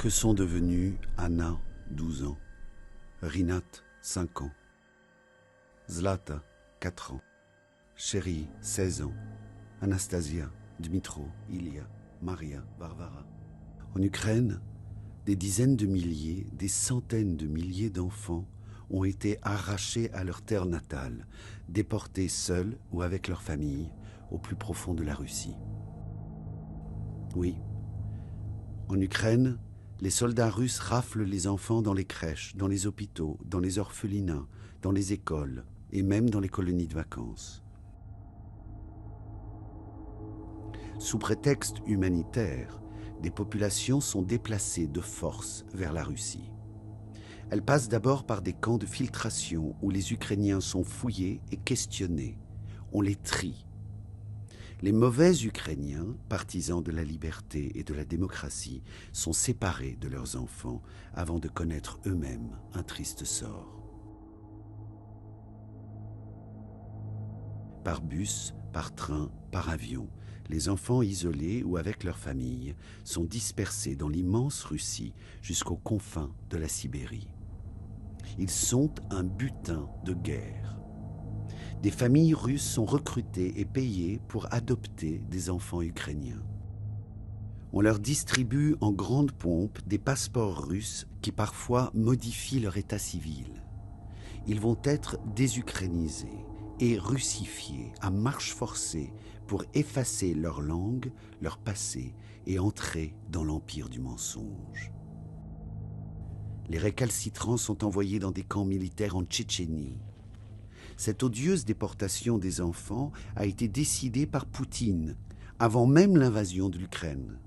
Que sont devenus Anna, 12 ans, Rinat, 5 ans, Zlata, 4 ans, Chéri, 16 ans, Anastasia, Dmitro, Ilya, Maria, Varvara. En Ukraine, des dizaines de milliers, des centaines de milliers d'enfants ont été arrachés à leur terre natale, déportés seuls ou avec leur famille au plus profond de la Russie. Oui, en Ukraine, les soldats russes raflent les enfants dans les crèches, dans les hôpitaux, dans les orphelinats, dans les écoles et même dans les colonies de vacances. Sous prétexte humanitaire, des populations sont déplacées de force vers la Russie. Elles passent d'abord par des camps de filtration où les Ukrainiens sont fouillés et questionnés. On les trie. Les mauvais Ukrainiens, partisans de la liberté et de la démocratie, sont séparés de leurs enfants avant de connaître eux-mêmes un triste sort. Par bus, par train, par avion, les enfants isolés ou avec leur famille sont dispersés dans l'immense Russie jusqu'aux confins de la Sibérie. Ils sont un butin de guerre. Des familles russes sont recrutées et payées pour adopter des enfants ukrainiens. On leur distribue en grande pompe des passeports russes qui parfois modifient leur état civil. Ils vont être désukrainisés et russifiés à marche forcée pour effacer leur langue, leur passé et entrer dans l'empire du mensonge. Les récalcitrants sont envoyés dans des camps militaires en Tchétchénie. Cette odieuse déportation des enfants a été décidée par Poutine, avant même l'invasion de l'Ukraine.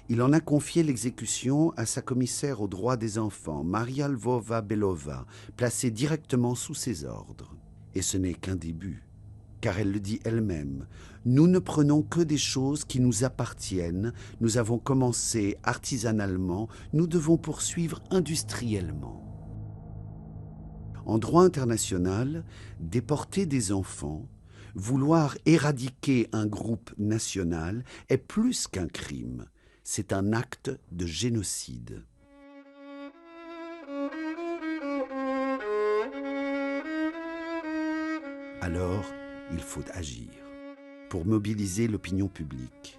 Il en a confié l'exécution à sa commissaire aux droits des enfants, Maria Lvova-Belova, placée directement sous ses ordres. Et ce n'est qu'un début, car elle le dit elle-même. Nous ne prenons que des choses qui nous appartiennent, nous avons commencé artisanalement, nous devons poursuivre industriellement. En droit international, déporter des enfants, vouloir éradiquer un groupe national est plus qu'un crime, c'est un acte de génocide. Alors, il faut agir pour mobiliser l'opinion publique,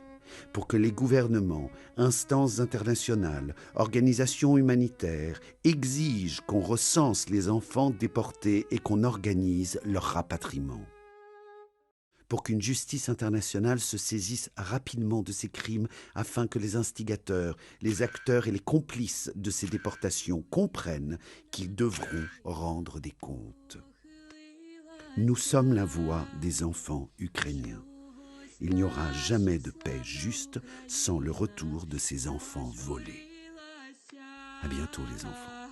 pour que les gouvernements, instances internationales, organisations humanitaires exigent qu'on recense les enfants déportés et qu'on organise leur rapatriement. Pour qu'une justice internationale se saisisse rapidement de ces crimes afin que les instigateurs, les acteurs et les complices de ces déportations comprennent qu'ils devront rendre des comptes. Nous sommes la voix des enfants ukrainiens. Il n'y aura jamais de paix juste sans le retour de ces enfants volés. À bientôt les enfants.